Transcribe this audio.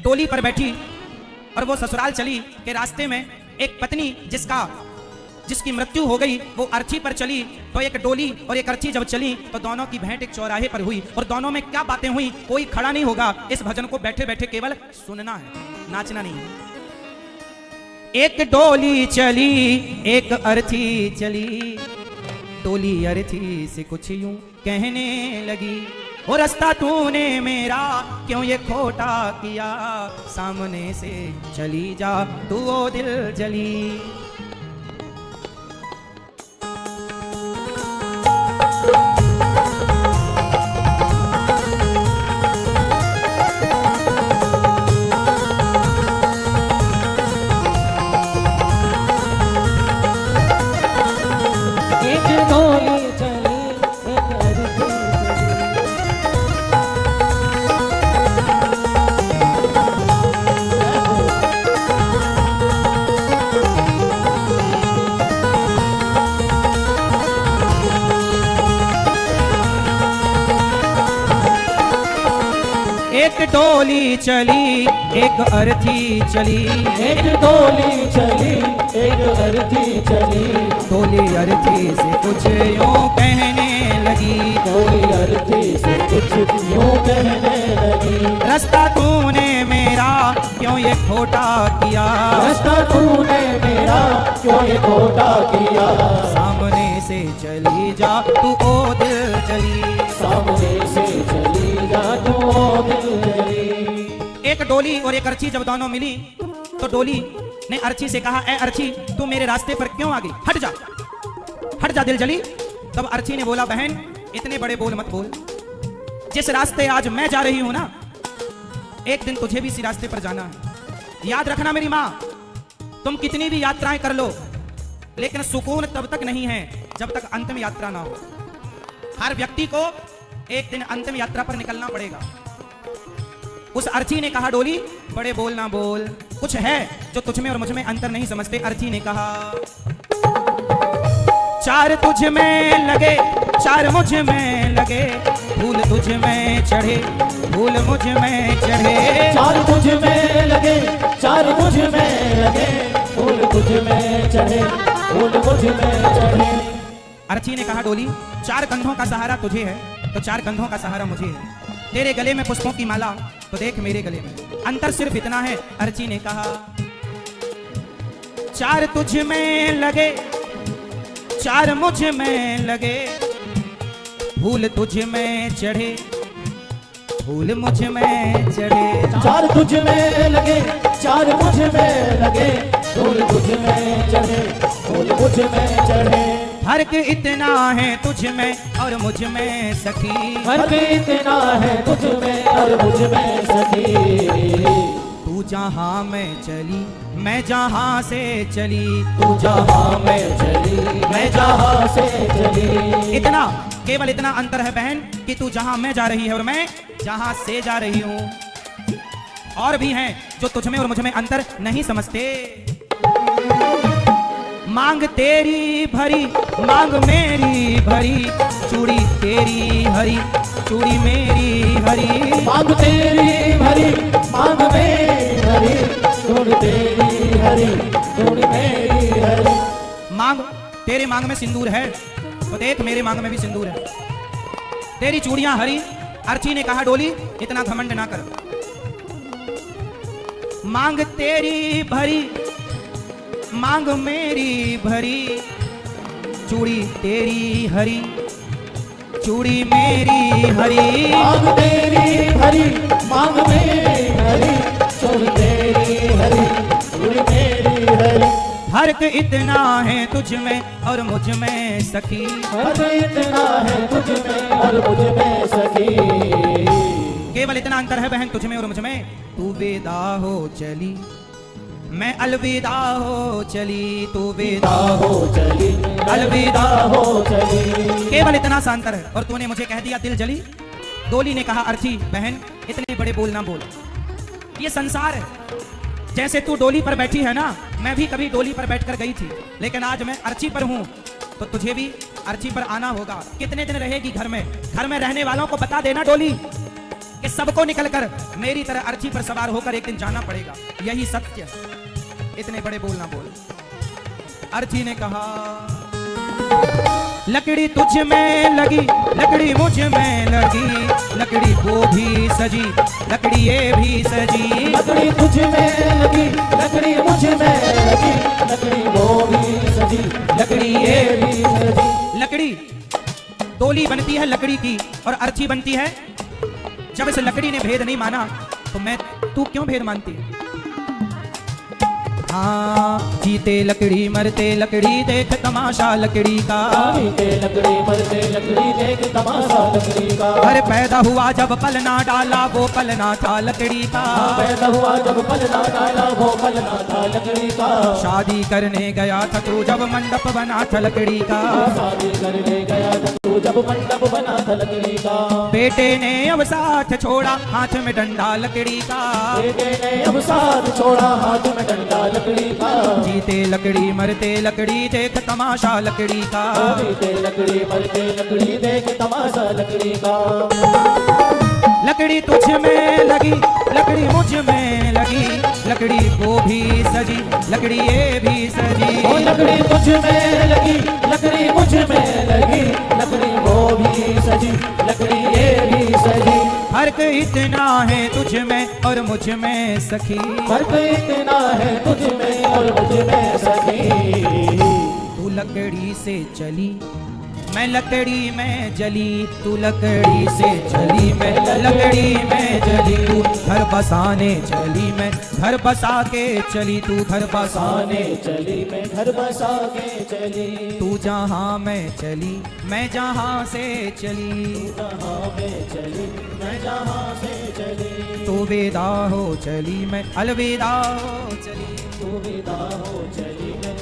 डोली पर बैठी और वो ससुराल चली के रास्ते में एक पत्नी जिसकी मृत्यु हो गई वो अर्थी पर चली, तो एक डोली और एक अर्थी जब चली तो दोनों की भेंट एक चौराहे पर हुई और दोनों में क्या बातें हुई कोई खड़ा नहीं होगा। इस भजन को बैठे बैठे केवल सुनना है, नाचना नहीं है। एक डोली चली एक अर्थी चली, डोली अर्थी से कुछ यूं कहने लगी, और रास्ता तूने मेरा क्यों ये खोटा किया, सामने से चली जा तू ओ दिल जली। एक डोली चली एक अर्थी चली, एक डोली चली एक अर्थी चली, डोली अर्थी से कुछ यूं कहने लगी, डोली अर्थी से कुछ यूं कहने लगी, रास्ता तूने मेरा क्यों ये खोटा किया, रास्ता तूने मेरा क्यों ये खोटा किया, सामने से चली जा तू ओ दिल चली, सामने से चली जा तू ओ दिल जली। एक डोली और एक अर्थी जब दोनों मिली तो डोली ने अर्थी से कहा, ए अर्थी तू मेरे रास्ते पर क्यों आ गई, हट जा दिल जली। तब अर्थी ने बोला, बहन इतने बड़े बोल मत बोल, जिस रास्ते आज मैं जा रही हूं ना एक दिन तुझे भी इसी रास्ते पर जाना है। याद रखना मेरी माँ, तुम कितनी भी यात्राएं कर लो लेकिन सुकून तब तक नहीं है जब तक अंतिम यात्रा ना हो। हर व्यक्ति को एक दिन अंतिम यात्रा पर निकलना पड़ेगा। उस अर्थी ने कहा, डोली बड़े बोल ना बोल, कुछ है जो तुझ में और मुझ में अंतर नहीं समझते। अर्थी ने कहा, चार तुझ में लगे चार मुझ में लगे, फूल तुझ में चढ़े फूल मुझ में चढ़े, चार तुझ में लगे चार मुझ में लगे, फूल तुझ में चढ़े फूल मुझ में चढ़े। अर्थी ने कहा, डोली चार कंधों का सहारा तुझे है तो चार कंधों का सहारा मुझे है, तेरे गले में पुष्पों की माला तो देख मेरे गले में, अंतर सिर्फ इतना है। अर्थी ने कहा, चार तुझ में लगे चार मुझ में लगे, फूल तुझ में चढ़े फूल मुझ में चढ़े, चार तुझ में लगे चार मुझ में लगे, फूल तुझ में चढ़े फूल मुझ में चढ़े। फर्क इतना है तुझ में और मुझ में सखी, फर्क इतना है तुझ में और मुझ में सखी, तू जहाँ मैं चली मैं जहाँ से चली, तू जहाँ में चली मैं जहाँ से चली। इतना केवल इतना अंतर है बहन कि तू जहाँ मैं जा रही है और मैं जहाँ से जा रही हूँ। और भी हैं जो तुझ में और मुझ में अंतर नहीं समझते। मांग तेरी भरी मांग मेरी भरी, चूड़ी तेरी हरी चूड़ी मेरी हरी, मांग तेरी भरी मांग मेरी हरी, चूड़ी तेरी हरी चूड़ी मेरी हरी। मांग तेरे मांग में सिंदूर है तो देख मेरे मांग में भी सिंदूर है, तेरी चूड़ियां हरी। अर्थी ने कहा, डोली इतना घमंड ना कर, मांग तेरी भरी मांग मेरी भरी, चूड़ी तेरी हरी चूड़ी मेरी हरी, मांग तेरी हरी मांग मेरी हरी, चूड़ी तेरी हरी चूड़ी मेरी हरी। फर्क इतना है तुझ में और मुझ में सखी, फर्क इतना है तुझ में और मुझ में सखी, केवल इतना अंतर है बहन तुझ में और मुझ में। तू बेदा हो चली मैं अलविदा हो चली, तू बेदा हो चली अलविदा हो चली, केवल इतना सा अंतर है और तूने मुझे कह दिया दिल जली। डोली ने कहा, अर्थी बहन इतने बड़े बोल ना बोल, ये संसार है, जैसे तू डोली पर बैठी है ना मैं भी कभी डोली पर बैठकर गई थी, लेकिन आज मैं अर्थी पर हूँ तो तुझे भी अर्थी पर आना होगा। कितने दिन रहेगी घर में रहने वालों को बता देना डोली कि सबको निकलकर मेरी तरह अर्थी पर सवार होकर एक दिन जाना पड़ेगा, यही सत्य है। इतने बड़े बोल ना बोल। अर्थी ने कहा लकड़ी तुझ में लगी, लकड़ी मुझ में लगी, लकड़ी वो भी सजी, लकड़ी ये भी सजी। लकड़ी तुझ में लगी, लकड़ी मुझ में लगी, लकड़ी वो भी सजी, लकड़ी ये भी सजी। लकड़ी डोली बनती है लकड़ी की और अर्थी बनती है। जब इस लकड़ी ने भेद नहीं माना तो तू क्यों भेद मानती है? हाँ, जीते लकड़ी मरते लकड़ी, देख तमाशा लकड़ी का। जीते लकड़ी मरते लकड़ी, देख तमाशा लकड़ी का। अरे पैदा हुआ जब पलना डाला, वो पलना था लकड़ी का। पैदा हुआ जब पलना डाला, वो पलना था लकड़ी का। शादी करने गया था तू जब मंडप बना था लकड़ी का। शादी करने गया था तू जब मंडप बना था लकड़ी का। बेटे ने अब साथ छोड़ा, हाथ में डंडा लकड़ी का। बेटे ने अब साथ छोड़ा, हाथ में डंडा लकड़ी का। जीते लकड़ी मरते लकड़ी, देख तमाशा लकड़ी का। जीते लकड़ी मरते लकड़ी, देख तमाशा लकड़ी का। लकड़ी तुझ में लगी, लकड़ी मुझ में लगी, लकड़ी वो भी सजी, लकड़ी ये भी सजी। ओ लकड़ी तुझ में लगी, लकड़ी मुझ में लगी, लकड़ी वो भी सजी, लकड़ी ये भी सजी। फर्क इतना है तुझ में और मुझ में सखी, फर्क इतना है तुझ में और मुझ में सखी। तू लकड़ी से चली, मैं लकड़ी में जली, तू लकड़ी से चली, मैं लकड़ी में जली। तू घर बसाने चली, मैं घर बसा के चली, तू घर बसाने चली, मैं घर बसा के चली। तू जहाँ मैं चली, मैं जहाँ से चली। जहाँ मैं चली, मैं जहाँ से चली। तू विदा हो चली, मैं अलविदा हो चली। तू विदा हो चली, मैं